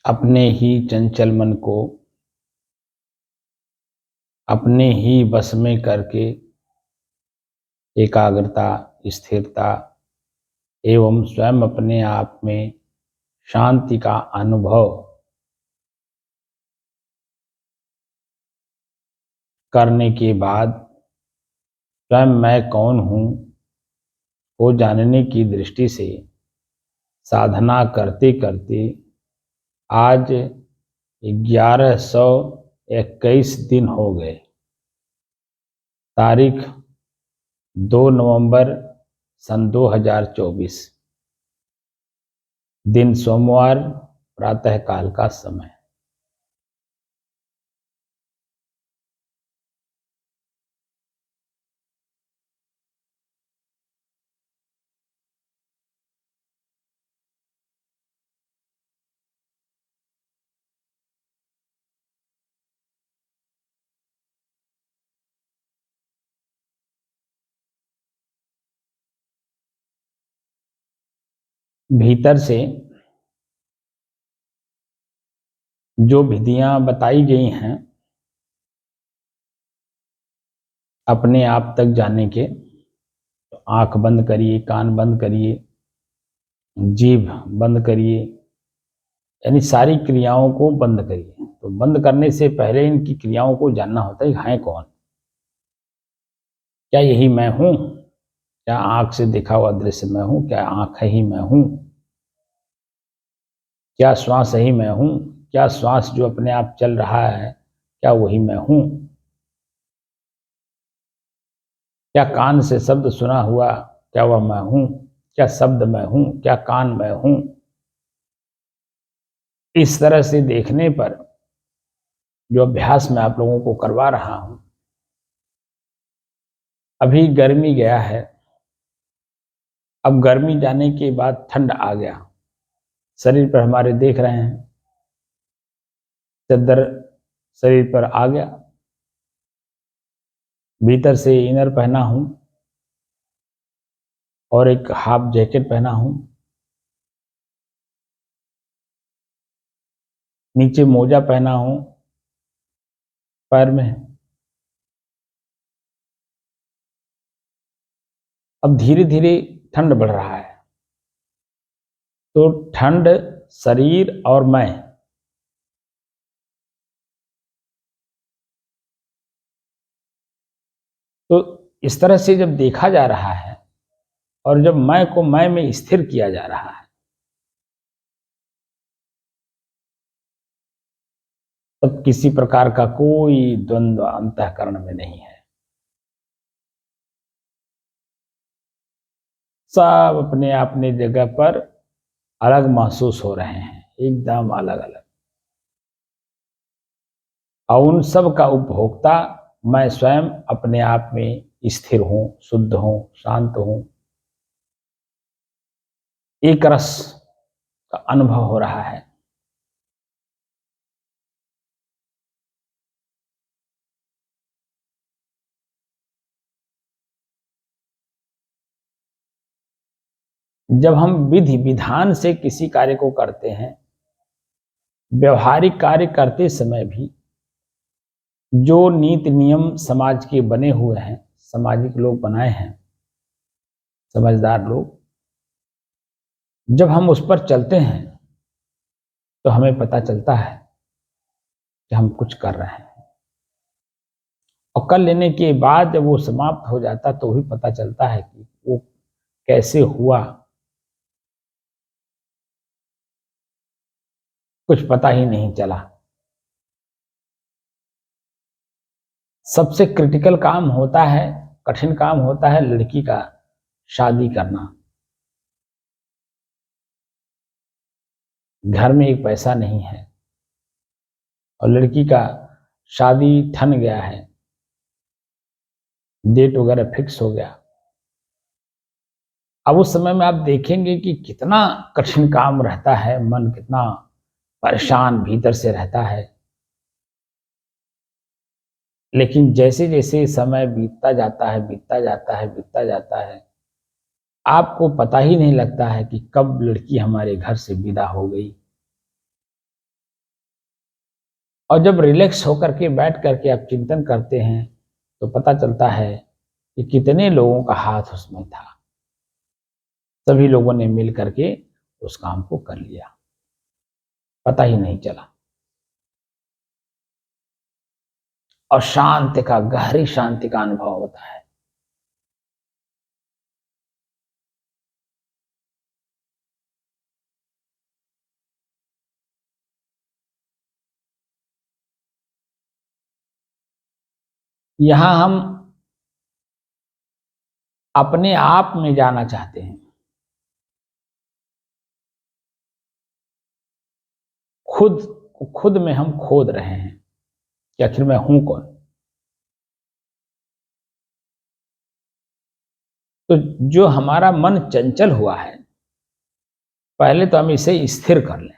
अपने ही चंचल मन को अपने ही बस में करके एकाग्रता, स्थिरता एवं स्वयं अपने आप में शांति का अनुभव करने के बाद स्वयं मैं कौन हूँ को जानने की दृष्टि से साधना करते करते आज 1121 दिन हो गए। तारीख 2 नवंबर सन 2024, दिन सोमवार, प्रातःकाल का समय। भीतर से जो विधियां बताई गई हैं अपने आप तक जाने के, तो आंख बंद करिए, कान बंद करिए, जीभ बंद करिए, यानी सारी क्रियाओं को बंद करिए। तो बंद करने से पहले इनकी क्रियाओं को जानना होता है, हैं कौन? क्या यही मैं हूं? क्या आंख से देखा हुआ दृश्य मैं हूं? क्या आंख ही मैं हूं? क्या श्वास ही मैं हूं? क्या श्वास जो अपने आप चल रहा है, क्या वही मैं हूं? क्या कान से शब्द सुना हुआ, क्या वह मैं हूं? क्या शब्द मैं हूं? क्या कान मैं हूं? इस तरह से देखने पर जो अभ्यास मैं आप लोगों को करवा रहा हूं, अभी गर्मी गया है, अब गर्मी जाने के बाद ठंड आ गया। शरीर पर हमारे देख रहे हैं, चद्दर शरीर पर आ गया, भीतर से इनर पहना हूं और एक हाफ जैकेट पहना हूं, नीचे मोजा पहना हूं पैर में। अब धीरे धीरे ठंड बढ़ रहा है, तो ठंड शरीर और मैं, तो इस तरह से जब देखा जा रहा है और जब मैं को मैं में स्थिर किया जा रहा है, तब किसी प्रकार का कोई द्वंद्व अंतःकरण में नहीं है। सब अपने अपने जगह पर अलग महसूस हो रहे हैं, एकदम अलग अलग। और उन सब का उपभोक्ता मैं स्वयं अपने आप में स्थिर हूं, शुद्ध हूं, शांत हूं, एक रस का अनुभव हो रहा है। जब हम विधि विधान से किसी कार्य को करते हैं, व्यवहारिक कार्य करते समय भी जो नीति नियम समाज के बने हुए हैं, सामाजिक लोग बनाए हैं, समझदार लोग, जब हम उस पर चलते हैं तो हमें पता चलता है कि हम कुछ कर रहे हैं, और कर लेने के बाद जब वो समाप्त हो जाता तो भी पता चलता है कि वो कैसे हुआ, कुछ पता ही नहीं चला। सबसे क्रिटिकल काम होता है, कठिन काम होता है लड़की का शादी करना। घर में एक पैसा नहीं है और लड़की का शादी ठन गया है, डेट वगैरह फिक्स हो गया। अब उस समय में आप देखेंगे कि कितना कठिन काम रहता है, मन कितना परेशान भीतर से रहता है। लेकिन जैसे जैसे समय बीतता जाता है, बीतता जाता है, बीतता जाता है, आपको पता ही नहीं लगता है कि कब लड़की हमारे घर से विदा हो गई। और जब रिलैक्स होकर के बैठ करके आप चिंतन करते हैं तो पता चलता है कि कितने लोगों का हाथ उसमें था। सभी लोगों ने मिल करके उस काम को कर लिया, पता ही नहीं चला। और शांति का, गहरी शांति का अनुभव होता है। यहां हम अपने आप में जाना चाहते हैं, खुद खुद में हम खोद रहे हैं कि आखिर मैं हूं कौन। तो जो हमारा मन चंचल हुआ है, पहले तो हम इसे स्थिर कर लें,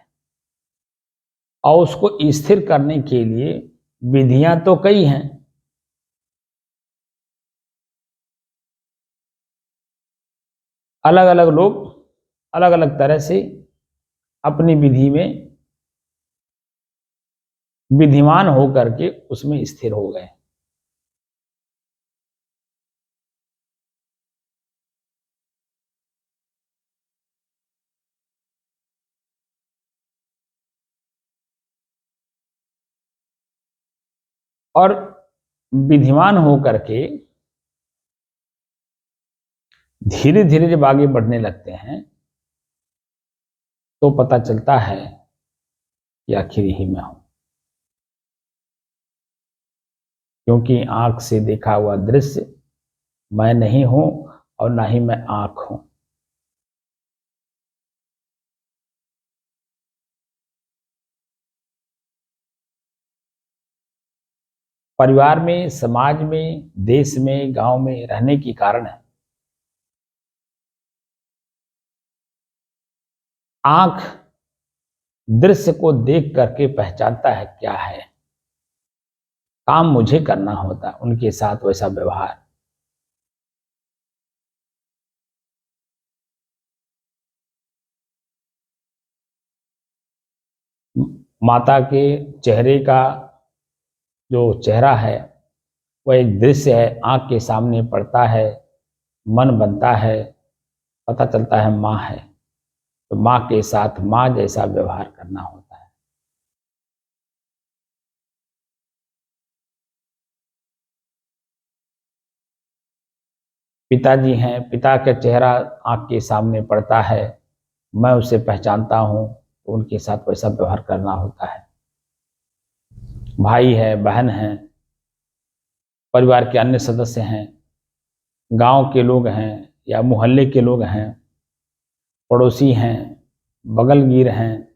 और उसको स्थिर करने के लिए विधियां तो कई हैं। अलग अलग लोग अलग अलग तरह से अपनी विधि में विधिमान होकर के उसमें स्थिर हो गए। और विधिमान होकर के धीरे धीरे जब आगे बढ़ने लगते हैं तो पता चलता है कि आखिर यही मैं हूं। क्योंकि आंख से देखा हुआ दृश्य मैं नहीं हूं और ना ही मैं आंख हूं। परिवार में, समाज में, देश में, गांव में रहने के कारण है आंख दृश्य को देख करके पहचानता है क्या है। काम मुझे करना होता, उनके साथ वैसा व्यवहार। माता के चेहरे का जो चेहरा है वह एक दृश्य है, आंख के सामने पड़ता है, मन बनता है, पता चलता है माँ है। तो माँ के साथ माँ जैसा व्यवहार करना होता है। पिताजी हैं, पिता का चेहरा आंख के सामने पड़ता है, मैं उसे पहचानता हूँ, तो उनके साथ वैसा व्यवहार करना होता है। भाई है, बहन है, परिवार के अन्य सदस्य हैं, गांव के लोग हैं या मोहल्ले के लोग हैं, पड़ोसी हैं, बगलगीर हैं,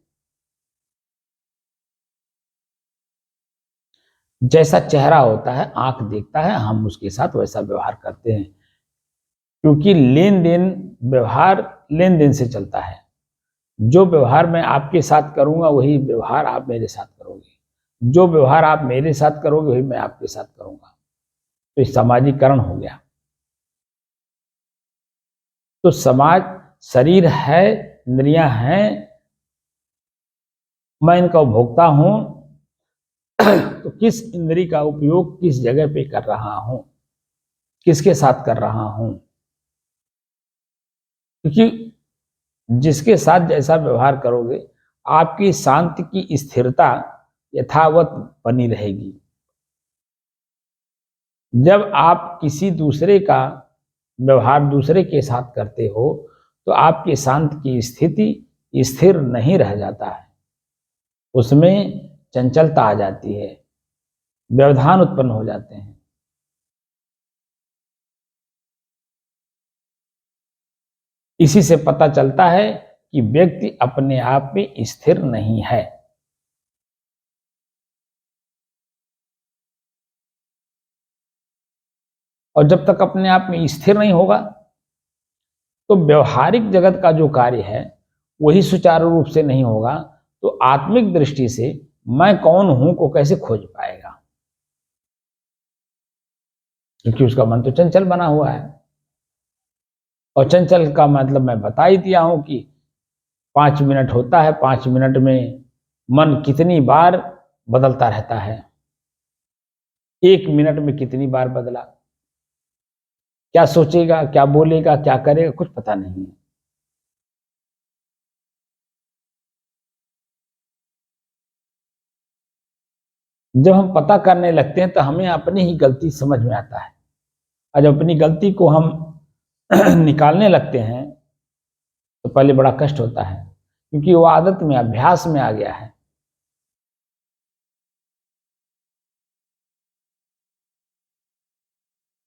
जैसा चेहरा होता है, आंख देखता है, हम उसके साथ वैसा व्यवहार करते हैं। क्योंकि लेन देन, व्यवहार लेन देन से चलता है। जो व्यवहार मैं आपके साथ करूंगा वही व्यवहार आप मेरे साथ करोगे, जो व्यवहार आप मेरे साथ करोगे वही मैं आपके साथ करूंगा। तो ये सामाजिकरण हो गया। तो समाज, शरीर है, इंद्रियां हैं, मैं इनका उपभोक्ता हूं, तो किस इंद्री का उपयोग किस जगह पे कर रहा हूं, किसके साथ कर रहा हूं, क्योंकि जिसके साथ जैसा व्यवहार करोगे आपकी शांति की स्थिरता यथावत बनी रहेगी। जब आप किसी दूसरे का व्यवहार दूसरे के साथ करते हो तो आपकी शांत की स्थिति स्थिर नहीं रह जाता है, उसमें चंचलता आ जाती है, व्यवधान उत्पन्न हो जाते हैं। इसी से पता चलता है कि व्यक्ति अपने आप में स्थिर नहीं है। और जब तक अपने आप में स्थिर नहीं होगा तो व्यवहारिक जगत का जो कार्य है वही सुचारू रूप से नहीं होगा, तो आत्मिक दृष्टि से मैं कौन हूं को कैसे खोज पाएगा, क्योंकि उसका मन तो चंचल बना हुआ है। और चंचल का मतलब मैं बता ही दिया हूं कि 5 मिनट होता है, 5 मिनट में मन कितनी बार बदलता रहता है, 1 मिनट में कितनी बार बदला, क्या सोचेगा, क्या बोलेगा, क्या करेगा, कुछ पता नहीं है। जब हम पता करने लगते हैं तो हमें अपनी ही गलती समझ में आता है, और जब अपनी गलती को हम निकालने लगते हैं तो पहले बड़ा कष्ट होता है, क्योंकि वो आदत में अभ्यास में आ गया है।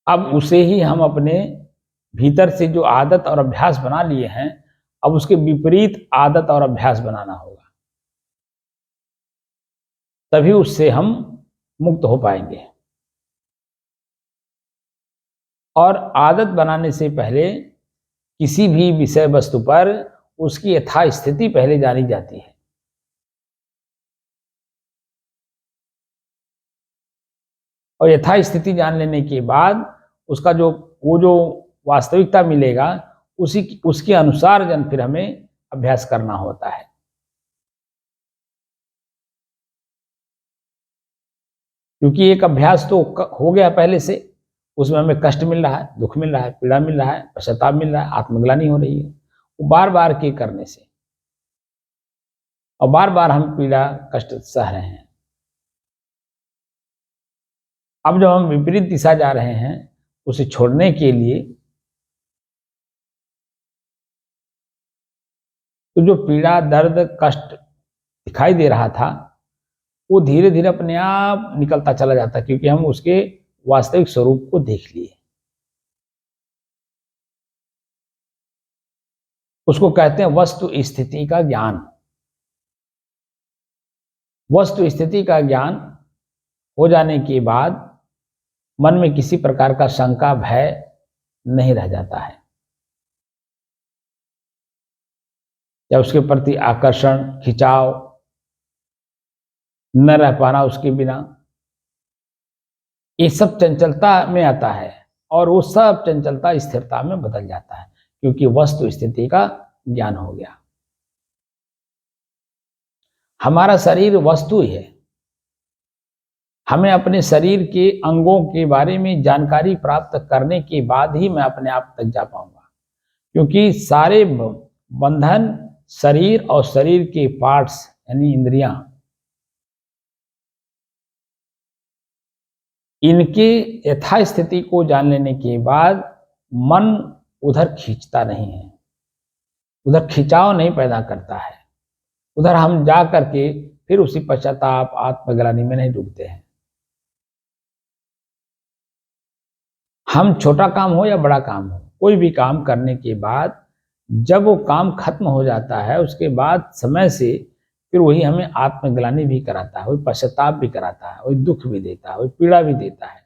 अब उसे ही हम अपने भीतर से जो आदत और अभ्यास बना लिए हैं, अब उसके विपरीत आदत और अभ्यास बनाना होगा, तभी उससे हम मुक्त हो पाएंगे। और आदत बनाने से पहले किसी भी विषय वस्तु पर उसकी यथास्थिति पहले जानी जाती है। और यथास्थिति जान लेने के बाद उसका जो वास्तविकता मिलेगा उसी उसके अनुसार जन फिर हमें अभ्यास करना होता है। क्योंकि एक अभ्यास तो हो गया पहले से, उसमें हमें कष्ट मिल रहा है, दुख मिल रहा है, पीड़ा मिल रहा है, पश्चाताप मिल रहा है, आत्मग्लानि हो रही है, वो बार बार के करने से, और बार बार हम पीड़ा कष्ट सह रहे हैं। अब जब हम विपरीत दिशा जा रहे हैं उसे छोड़ने के लिए, तो जो पीड़ा दर्द कष्ट दिखाई दे रहा था वो धीरे धीरे अपने आप निकलता चला जाता, क्योंकि हम उसके वास्तविक स्वरूप को देख लिए। उसको कहते हैं वस्तु स्थिति का ज्ञान। वस्तु स्थिति का ज्ञान हो जाने के बाद मन में किसी प्रकार का शंका भय नहीं रह जाता है, या उसके प्रति आकर्षण खिंचाव न रह पाना उसके बिना, ये सब चंचलता में आता है, और वो सब चंचलता स्थिरता में बदल जाता है, क्योंकि वस्तु स्थिति का ज्ञान हो गया। हमारा शरीर वस्तु ही है, हमें अपने शरीर के अंगों के बारे में जानकारी प्राप्त करने के बाद ही मैं अपने आप तक जा पाऊंगा, क्योंकि सारे बंधन शरीर और शरीर के पार्ट्स यानी इंद्रियां, इनके यथास्थिति को जान लेने के बाद मन उधर खींचता नहीं है, उधर खिंचाव नहीं पैदा करता है, उधर हम जा करके फिर उसी पश्चाताप आत्मग्लानि में नहीं डूबते हैं। हम छोटा काम हो या बड़ा काम हो, कोई भी काम करने के बाद जब वो काम खत्म हो जाता है उसके बाद समय से फिर वही हमें आत्मग्लानि भी कराता है, वही पश्चाताप भी कराता है, वही दुख भी देता है, वही पीड़ा भी देता है।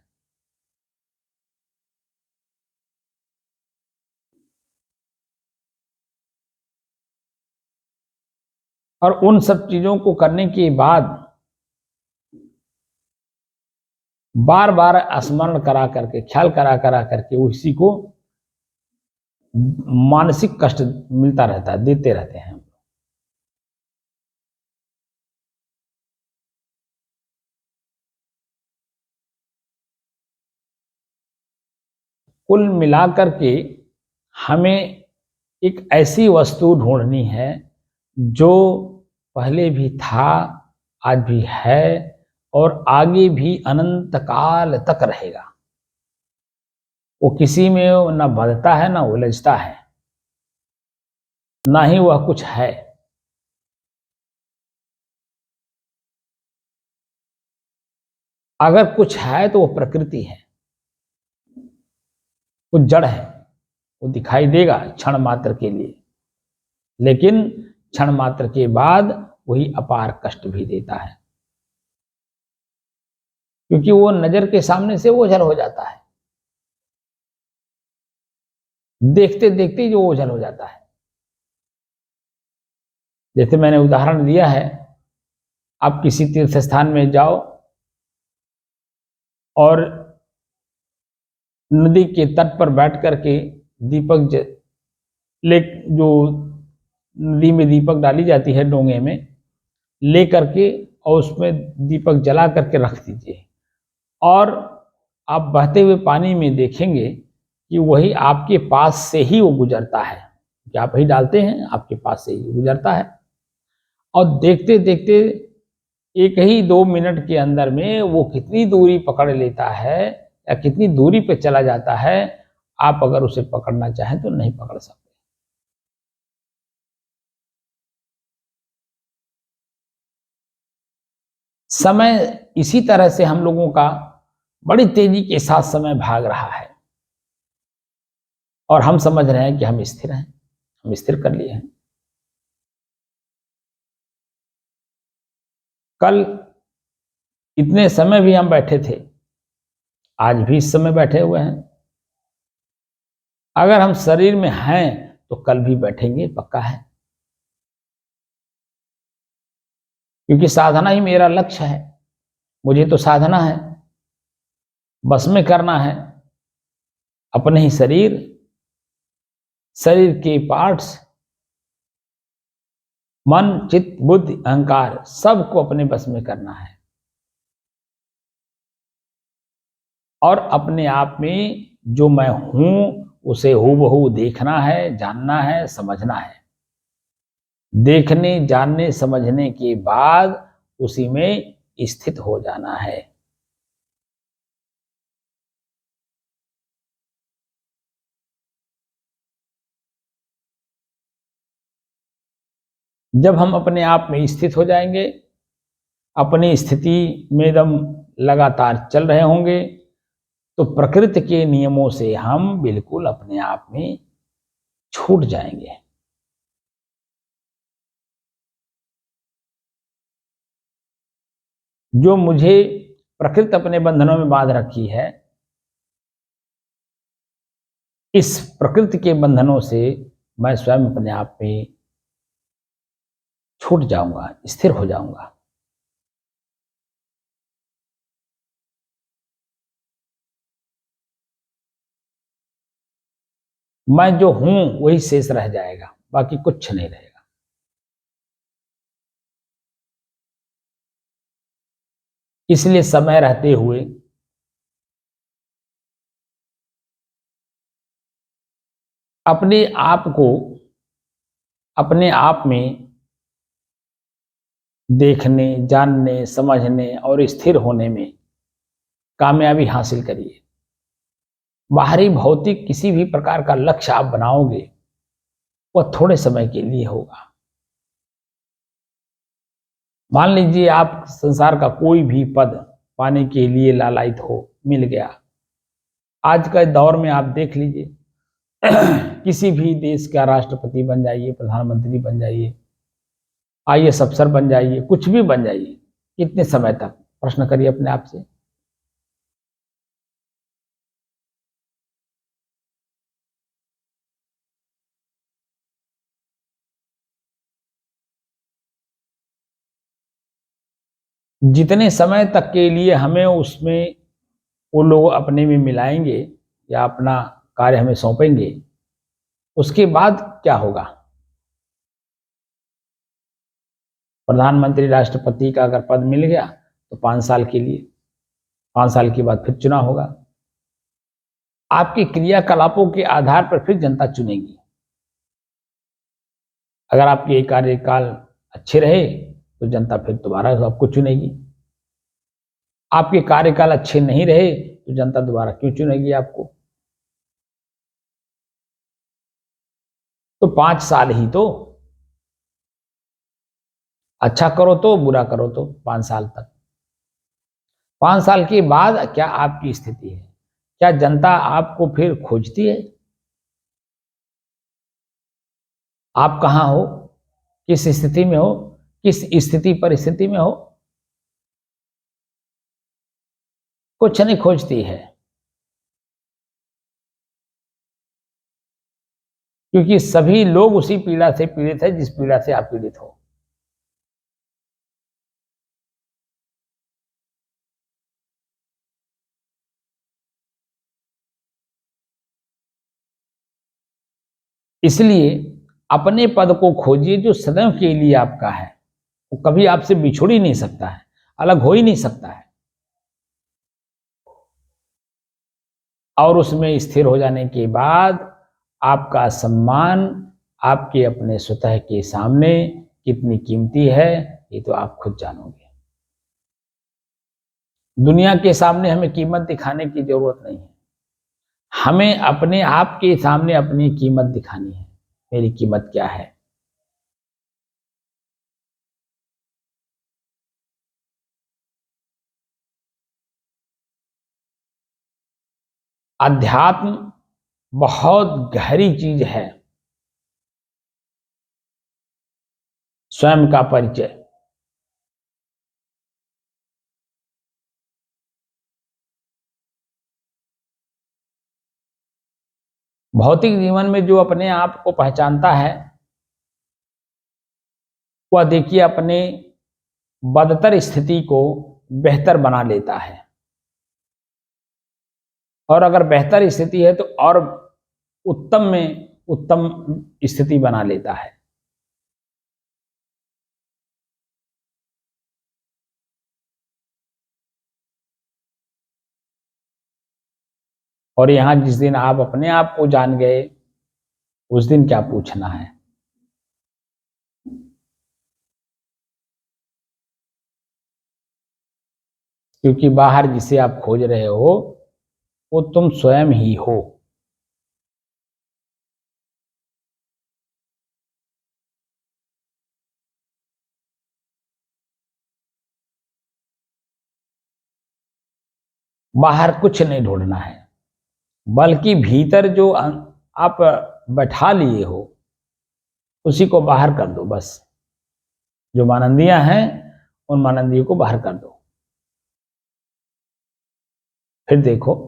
और उन सब चीजों को करने के बाद बार बार स्मरण करा करके ख्याल करा करके उसी को मानसिक कष्ट मिलता रहता है, देते रहते हैं। कुल मिलाकर के हमें एक ऐसी वस्तु ढूंढनी है जो पहले भी था, आज भी है और आगे भी अनंत काल तक रहेगा। वो किसी में न बंधता है न उलझता है, ना ही वह कुछ है। अगर कुछ है तो वो प्रकृति है, वो जड़ है, वो दिखाई देगा क्षण मात्र के लिए, लेकिन क्षण मात्र के बाद वही अपार कष्ट भी देता है, क्योंकि वो नजर के सामने से ओझल हो जाता है, देखते देखते जो ओझल हो जाता है। जैसे मैंने उदाहरण दिया है, आप किसी तीर्थ स्थान में जाओ और नदी के तट पर बैठ करके दीपक ले जो नदी में दीपक डाली जाती है डोंगे में, ले करके और उसमें दीपक जला करके रख दीजिए और आप बहते हुए पानी में देखेंगे कि वही आपके पास से ही वो गुजरता है, कि आप ही डालते हैं, आपके पास से ही गुजरता है और देखते देखते 1 ही 2 मिनट के अंदर में वो कितनी दूरी पकड़ लेता है या कितनी दूरी पे चला जाता है, आप अगर उसे पकड़ना चाहें तो नहीं पकड़ सकते। समय इसी तरह से हम लोगों का बड़ी तेजी के साथ समय भाग रहा है और हम समझ रहे हैं कि हम स्थिर हैं, हम स्थिर कर लिए हैं। कल इतने समय भी हम बैठे थे, आज भी इस समय बैठे हुए हैं। अगर हम शरीर में हैं तो कल भी बैठेंगे, पक्का है, क्योंकि साधना ही मेरा लक्ष्य है। मुझे तो साधना है, बस में करना है अपने ही शरीर, शरीर के पार्ट्स, मन चित्त बुद्धि अहंकार सबको अपने बस में करना है और अपने आप में जो मैं हूं उसे हूबहू देखना है, जानना है, समझना है। देखने जानने समझने के बाद उसी में स्थित हो जाना है। जब हम अपने आप में स्थित हो जाएंगे, अपनी स्थिति में एकदम लगातार चल रहे होंगे, तो प्रकृति के नियमों से हम बिल्कुल अपने आप में छूट जाएंगे। जो मुझे प्रकृति अपने बंधनों में बांध रखी है, इस प्रकृति के बंधनों से मैं स्वयं अपने आप में छूट जाऊंगा, स्थिर हो जाऊंगा। मैं जो हूं वही शेष रह जाएगा, बाकी कुछ नहीं रहेगा। इसलिए समय रहते हुए अपने आप को अपने आप में देखने, जानने, समझने और स्थिर होने में कामयाबी हासिल करिए। बाहरी भौतिक किसी भी प्रकार का लक्ष्य आप बनाओगे, वह थोड़े समय के लिए होगा। मान लीजिए आप संसार का कोई भी पद पाने के लिए लालायित हो, मिल गया। आज के दौर में आप देख लीजिए किसी भी देश का राष्ट्रपति बन जाइए, प्रधानमंत्री बन जाइए, आईएएस अफसर बन जाइए, कुछ भी बन जाइए, कितने समय तक? प्रश्न करिए अपने आप से। जितने समय तक के लिए हमें उसमें वो लोग अपने में मिलाएंगे या अपना कार्य हमें सौंपेंगे, उसके बाद क्या होगा? प्रधानमंत्री राष्ट्रपति का अगर पद मिल गया तो 5 साल के लिए, 5 साल के बाद फिर चुनाव होगा। आपके क्रियाकलापों के आधार पर फिर जनता चुनेगी। अगर आपके कार्यकाल अच्छे रहे तो जनता फिर दोबारा आपको चुनेगी। आपके कार्यकाल अच्छे नहीं रहे तो जनता दोबारा क्यों चुनेगी आपको? तो 5 साल ही तो, अच्छा करो तो बुरा करो तो 5 साल तक। 5 साल के बाद क्या आपकी स्थिति है? क्या जनता आपको फिर खोजती है? आप कहाँ हो, किस स्थिति में हो, किस स्थिति परिस्थिति में हो? कुछ नहीं खोजती है, क्योंकि सभी लोग उसी पीड़ा से पीड़ित है जिस पीड़ा से आप पीड़ित हो। इसलिए अपने पद को खोजिए जो सदैव के लिए आपका है, वो कभी आपसे बिछुड़ ही नहीं सकता है, अलग हो ही नहीं सकता है। और उसमें स्थिर हो जाने के बाद आपका सम्मान आपके अपने स्वतः के सामने कितनी कीमती है, ये तो आप खुद जानोगे। दुनिया के सामने हमें कीमत दिखाने की जरूरत नहीं है, हमें अपने आप के सामने अपनी कीमत दिखानी है। मेरी कीमत क्या है? अध्यात्म बहुत गहरी चीज है। स्वयं का परिचय, भौतिक जीवन में जो अपने आप को पहचानता है वह देखिए अपने बदतर स्थिति को बेहतर बना लेता है, और अगर बेहतर स्थिति है तो और उत्तम में उत्तम स्थिति बना लेता है। और यहां जिस दिन आप अपने आप को जान गए उस दिन क्या पूछना है? क्योंकि बाहर जिसे आप खोज रहे हो वो तुम स्वयं ही हो। बाहर कुछ नहीं ढूंढना है, बल्कि भीतर जो आप बैठा लिए हो उसी को बाहर कर दो बस। जो मानंदियां हैं उन मानंदियों को बाहर कर दो, फिर देखो।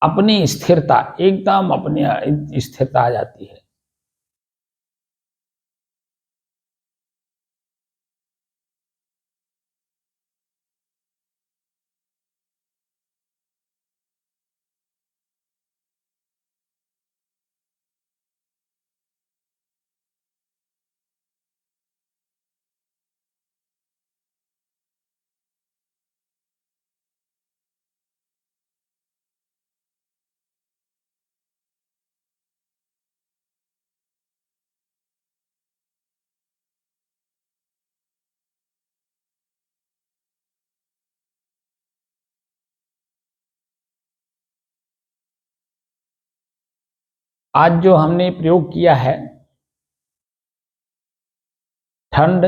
अपनी स्थिरता, एकदम अपनी स्थिरता आ जाती है। आज जो हमने प्रयोग किया है, ठंड,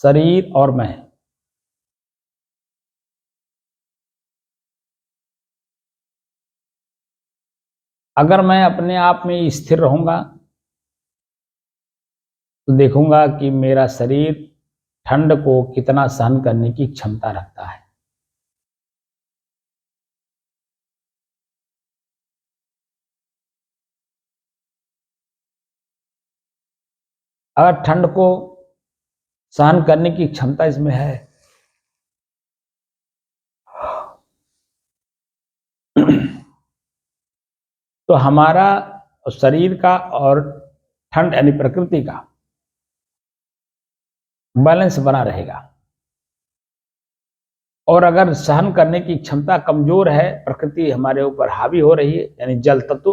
शरीर और मैं, अगर मैं अपने आप में स्थिर रहूंगा तो देखूंगा कि मेरा शरीर ठंड को कितना सहन करने की क्षमता रखता है। अगर ठंड को सहन करने की क्षमता इसमें है तो हमारा शरीर का और ठंड यानी प्रकृति का बैलेंस बना रहेगा। और अगर सहन करने की क्षमता कमजोर है, प्रकृति हमारे ऊपर हावी हो रही है, यानी जल तत्व,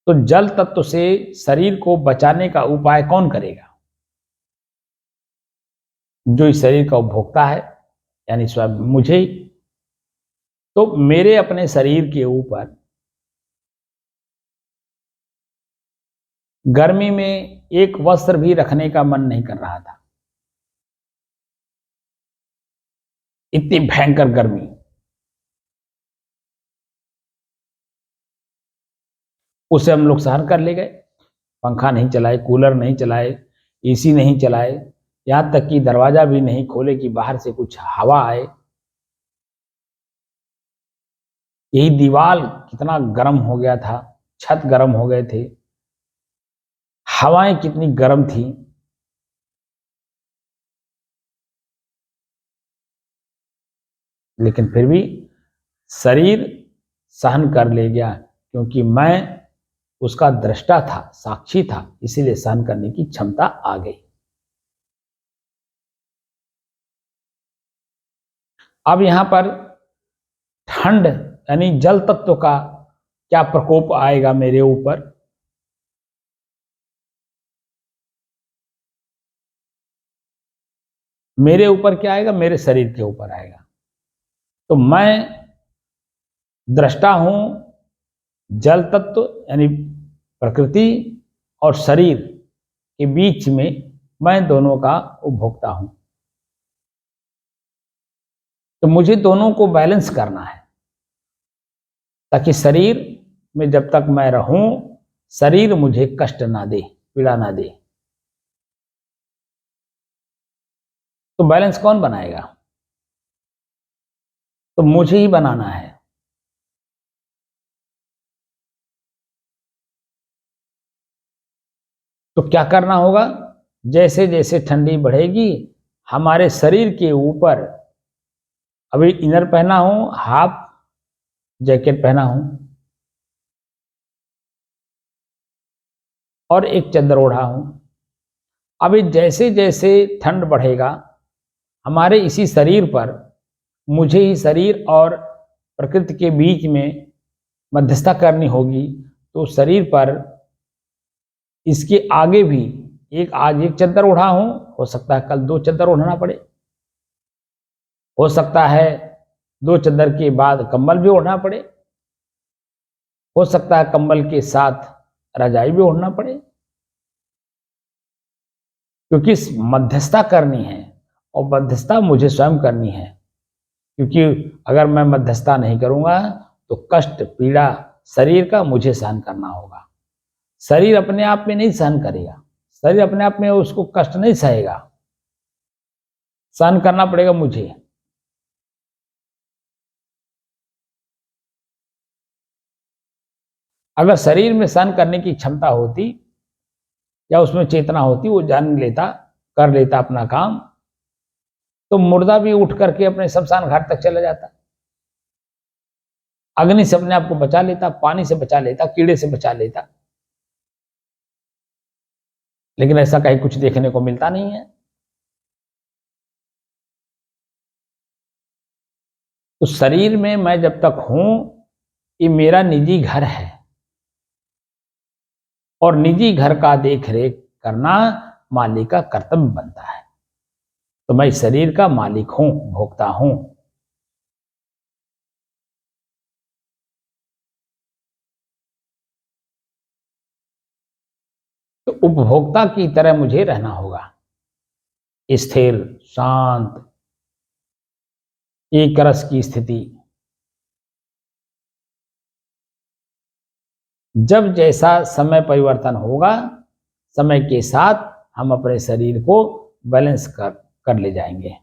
तो जल तत्व से शरीर को बचाने का उपाय कौन करेगा? जो इस शरीर का उपभोक्ता है, यानी स्वयं मुझे ही। तो मेरे अपने शरीर के ऊपर गर्मी में एक वस्त्र भी रखने का मन नहीं कर रहा था, इतनी भयंकर गर्मी। उसे हम लोग सहन कर ले गए, पंखा नहीं चलाए, कूलर नहीं चलाए, एसी नहीं चलाए, यहां तक कि दरवाजा भी नहीं खोले कि बाहर से कुछ हवा आए। यही दीवार कितना गर्म हो गया था, छत गर्म हो गए थे, हवाएं कितनी गर्म थी। लेकिन फिर भी शरीर सहन कर ले गया, क्योंकि मैं उसका दृष्टा था, साक्षी था, इसीलिए सहन करने की क्षमता आ गई। अब यहां पर ठंड, यानी जल तत्व का क्या प्रकोप आएगा मेरे ऊपर? मेरे ऊपर क्या आएगा? मेरे शरीर के ऊपर आएगा। तो मैं दृष्टा हूं जल तत्व, यानी प्रकृति और शरीर के बीच में, मैं दोनों का उपभोक्ता हूं। तो मुझे दोनों को बैलेंस करना है, ताकि शरीर में जब तक मैं रहूं, शरीर मुझे कष्ट ना दे, पीड़ा ना दे। तो बैलेंस कौन बनाएगा? तो मुझे ही बनाना है। तो क्या करना होगा? जैसे जैसे ठंडी बढ़ेगी, हमारे शरीर के ऊपर, अभी इनर पहना हूं, हाफ जैकेट पहना हूं और एक चादर ओढ़ा हूं। अभी जैसे जैसे ठंड बढ़ेगा, हमारे इसी शरीर पर, मुझे ही शरीर और प्रकृति के बीच में मध्यस्थता करनी होगी। तो शरीर पर इसके आगे भी, एक आज एक चादर ओढ़ा हूं, हो सकता है कल दो चादर ओढ़ना पड़े, हो सकता है दो चादर के बाद कंबल भी ओढ़ना पड़े, हो सकता है कंबल के साथ रजाई भी ओढ़ना पड़े, क्योंकि मध्यस्थता करनी है। और मध्यस्थता मुझे स्वयं करनी है, क्योंकि अगर मैं मध्यस्थता नहीं करूंगा तो कष्ट पीड़ा शरीर का मुझे सहन करना होगा। शरीर अपने आप में नहीं सहन करेगा, शरीर अपने आप में उसको कष्ट नहीं सहेगा, सहन करना पड़ेगा मुझे। अगर शरीर में सहन करने की क्षमता होती या उसमें चेतना होती, वो जान लेता, कर लेता अपना काम, तो मुर्दा भी उठ करके अपने शमशान घाट तक चला जाता, अग्नि से अपने आप को बचा लेता, पानी से बचा लेता, कीड़े से बचा लेता। लेकिन ऐसा कहीं कुछ देखने को मिलता नहीं है। तो शरीर में मैं जब तक हूं, ये मेरा निजी घर है, और निजी घर का देख रेख करना मालिक का कर्तव्य बनता है। तो मैं इस शरीर का मालिक हूं, भोक्ता हूं। तो उपभोक्ता की तरह मुझे रहना होगा, स्थिर, शांत, एक रस की स्थिति। जब जैसा समय परिवर्तन होगा, समय के साथ हम अपने शरीर को बैलेंस कर ले जाएंगे।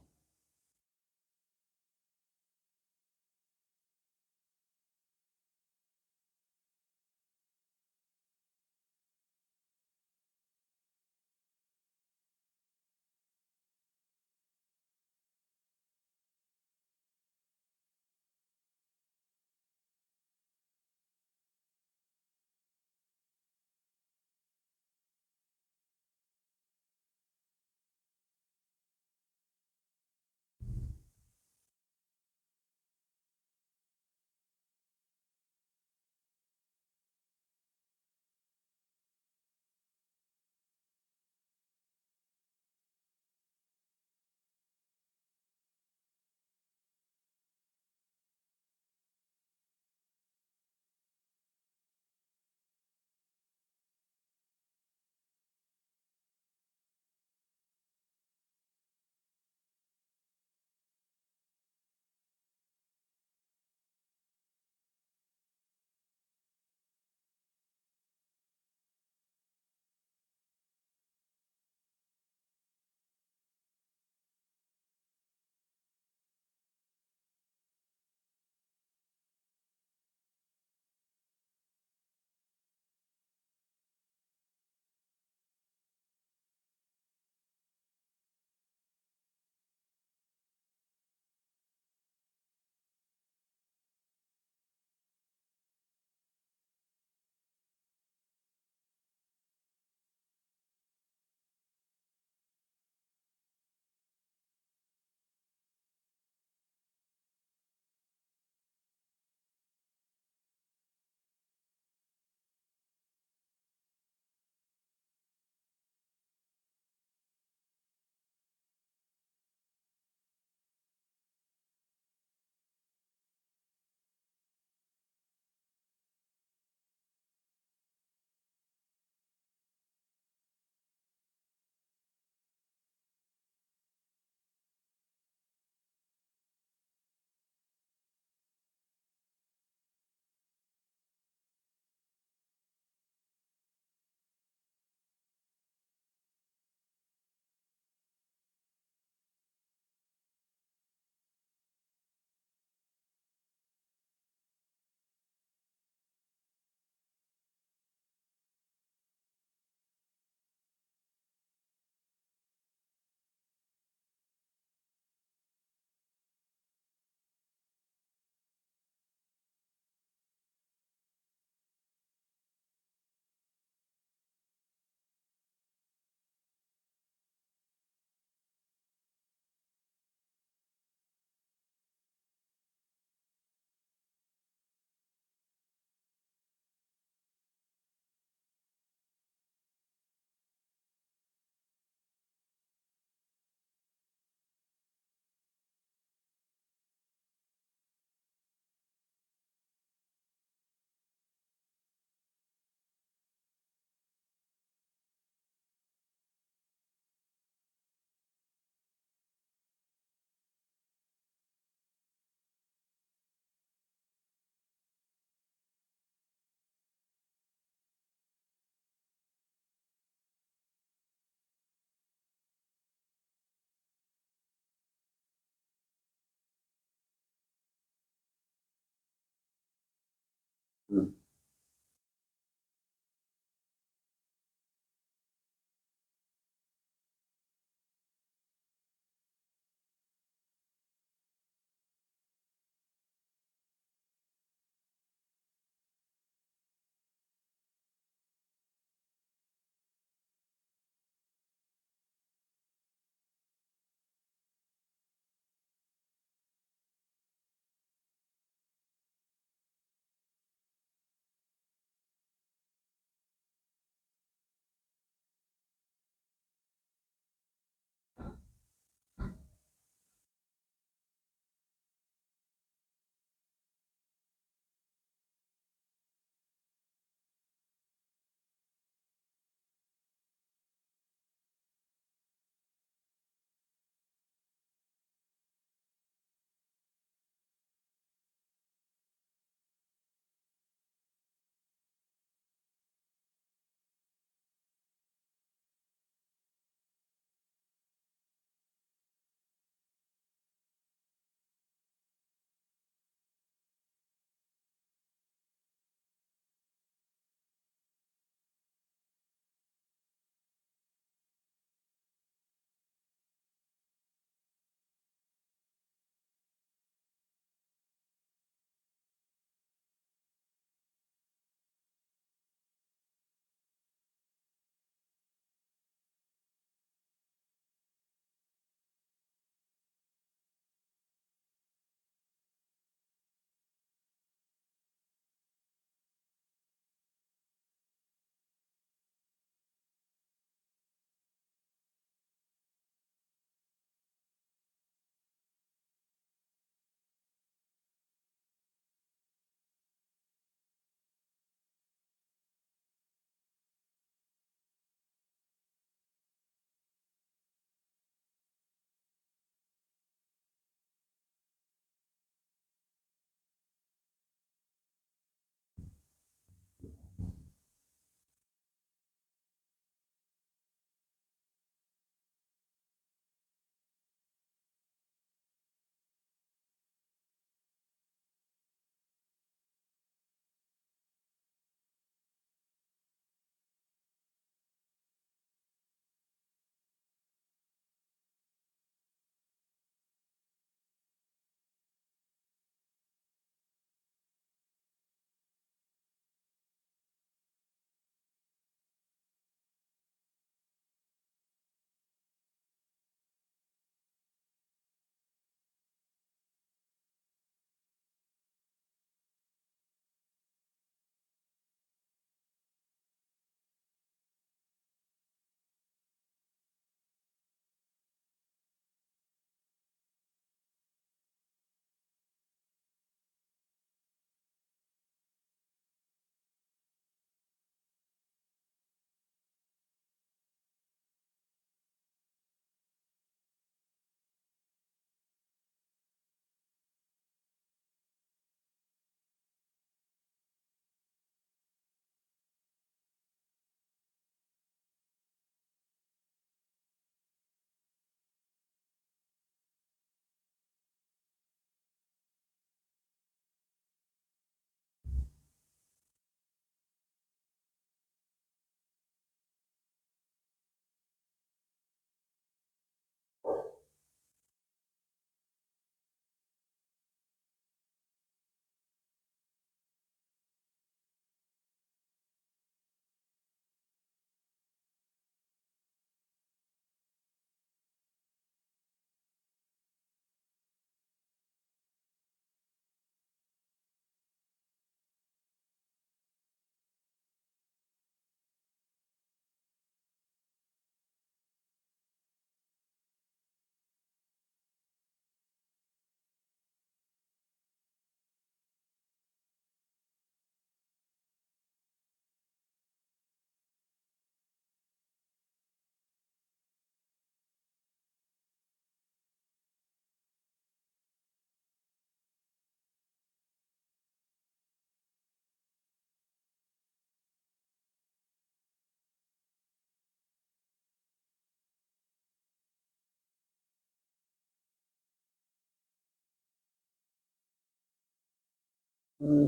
हम्म,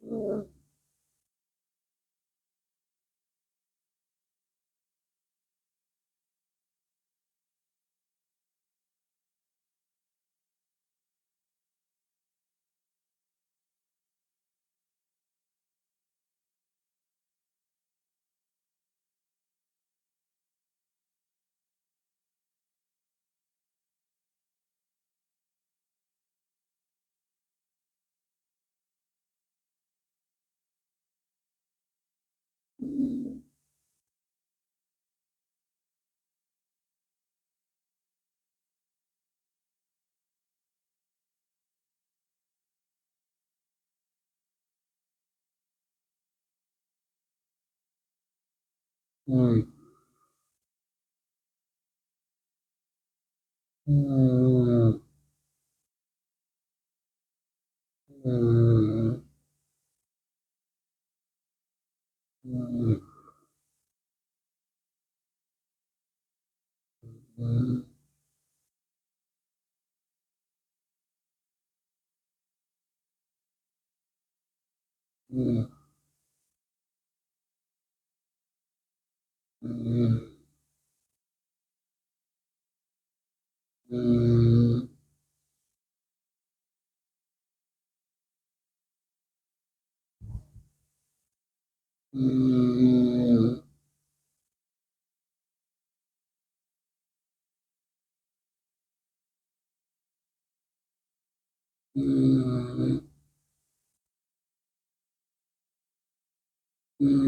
हम्म, हम्म, हम्म, हम्म, हम्म, हम्म, हम्म, हम्म, हम्म, हम्म, हम्म, हम्म, हम्म,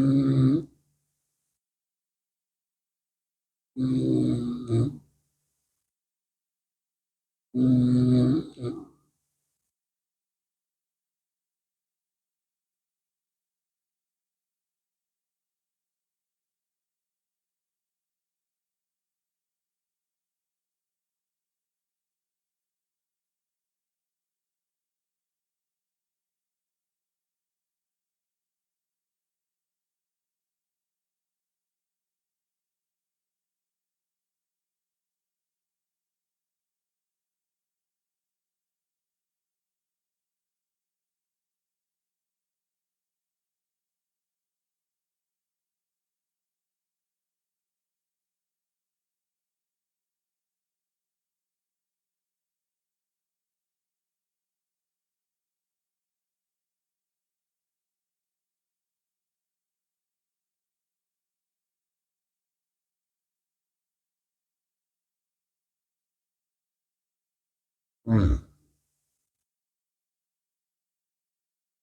हम्म,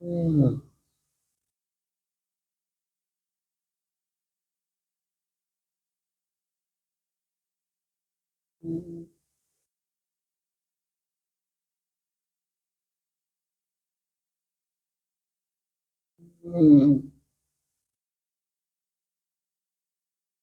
हम्म, हम्म, हम्म,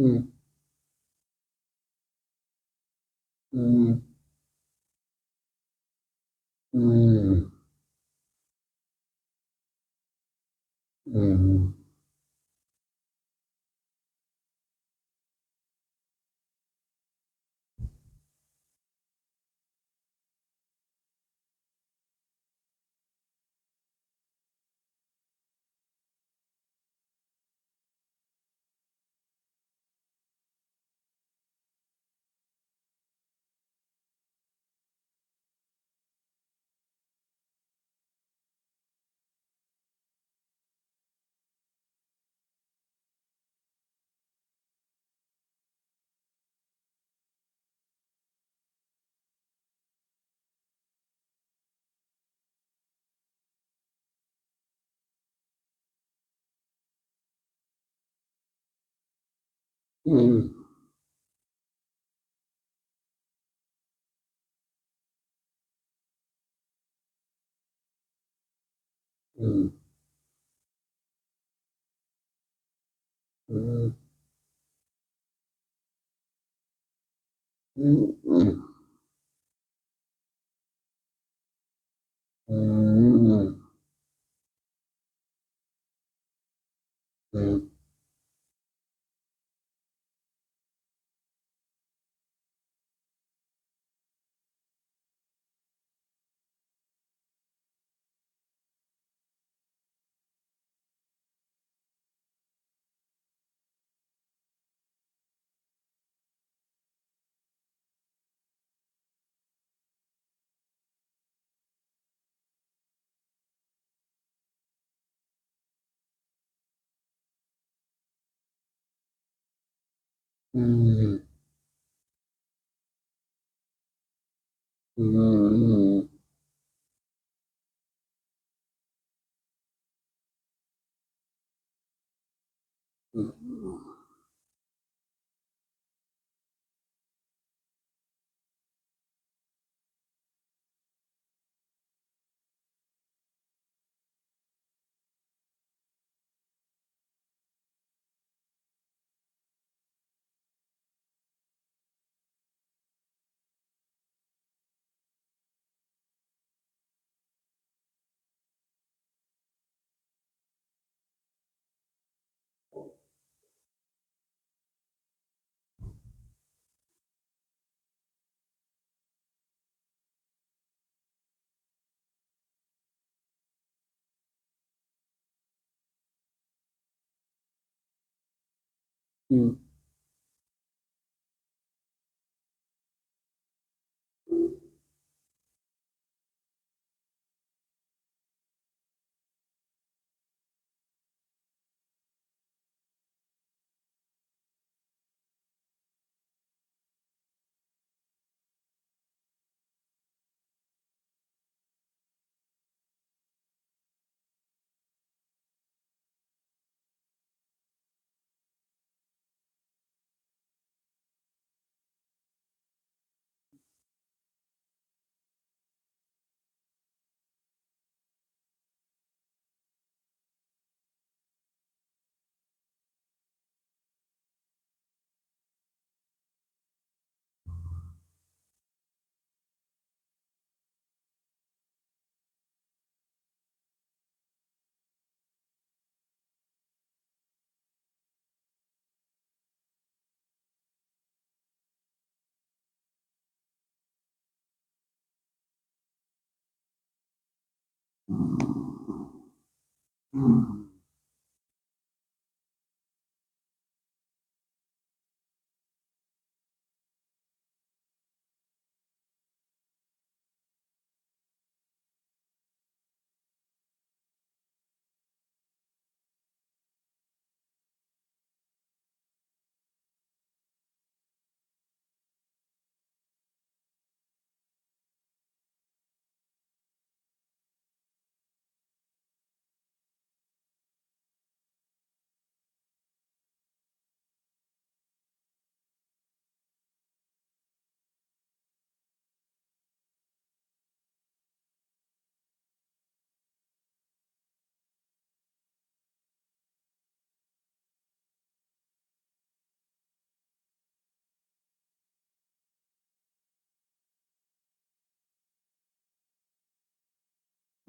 हुँ, हुँ, हुँ, हुँ, हुँ, हुँ, हुँ, हुँ, हुँ, हुँ, हुँ, हुँ, हुँ, हुँ, हुँ, हुँ।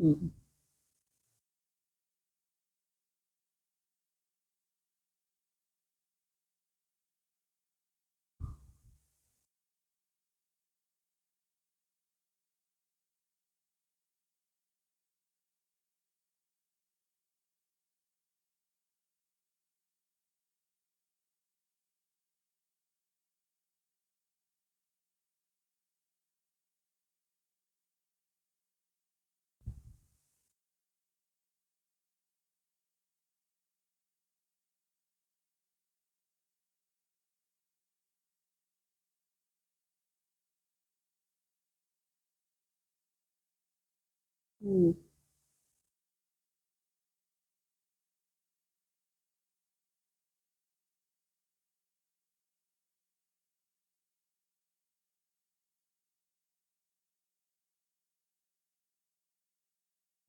हम्म, हम्म,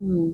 हम्म,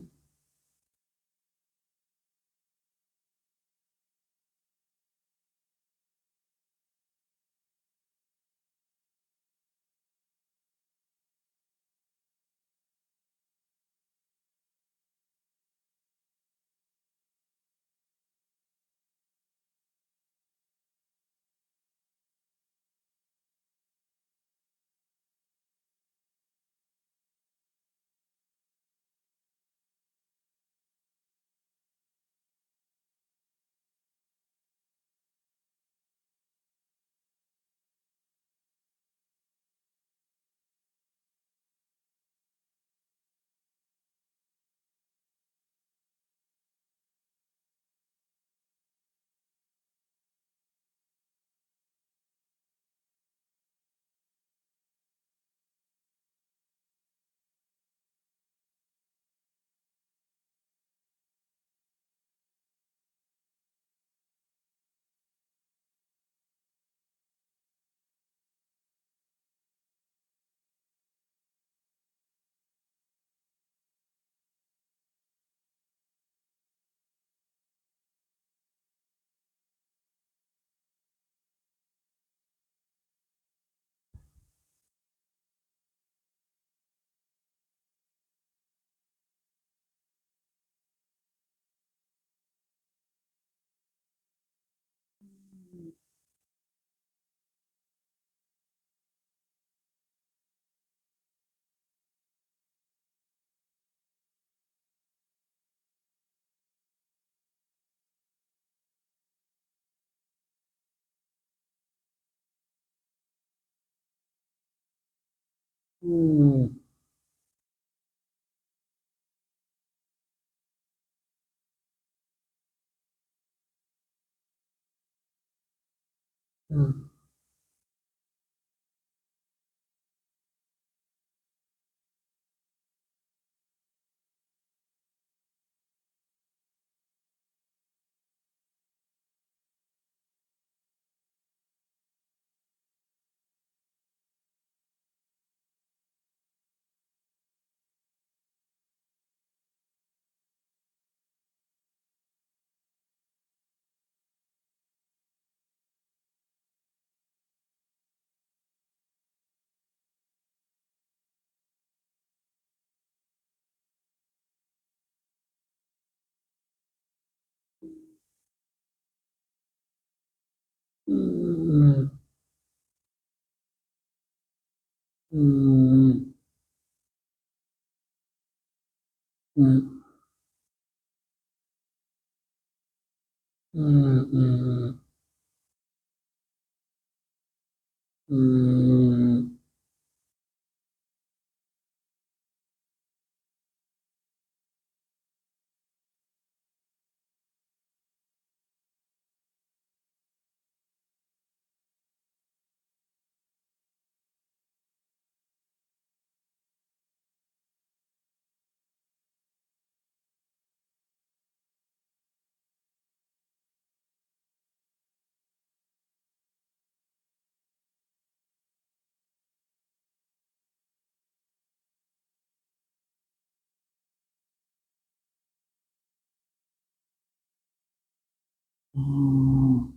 हम्म, हम्म, हम्म, हम्म, हम्म, हम्म, हम्म, हम्म,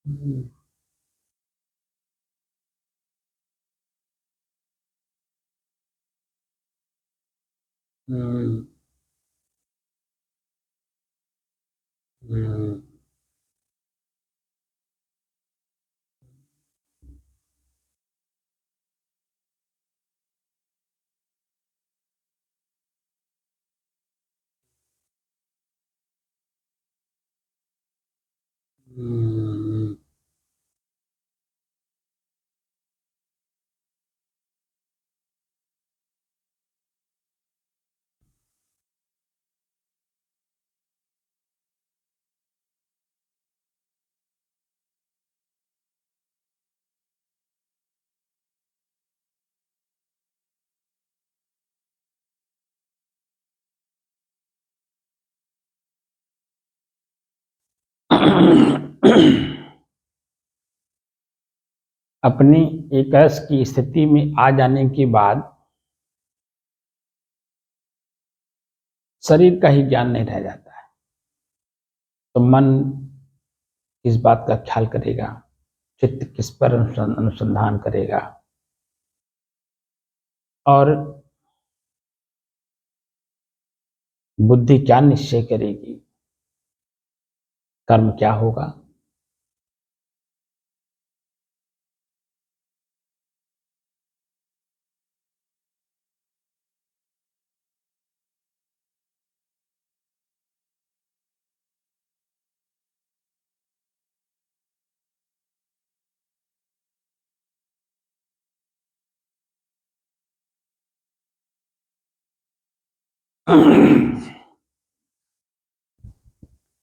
हम्म, हम्म, हम्म, हम्म, अपनी एक ऐस की स्थिति में आ जाने के बाद शरीर का ही ज्ञान नहीं रह जाता है, तो मन किस बात का ख्याल करेगा, चित्त किस पर अनुसंधान करेगा, और बुद्धि क्या निश्चय करेगी, कर्म क्या होगा।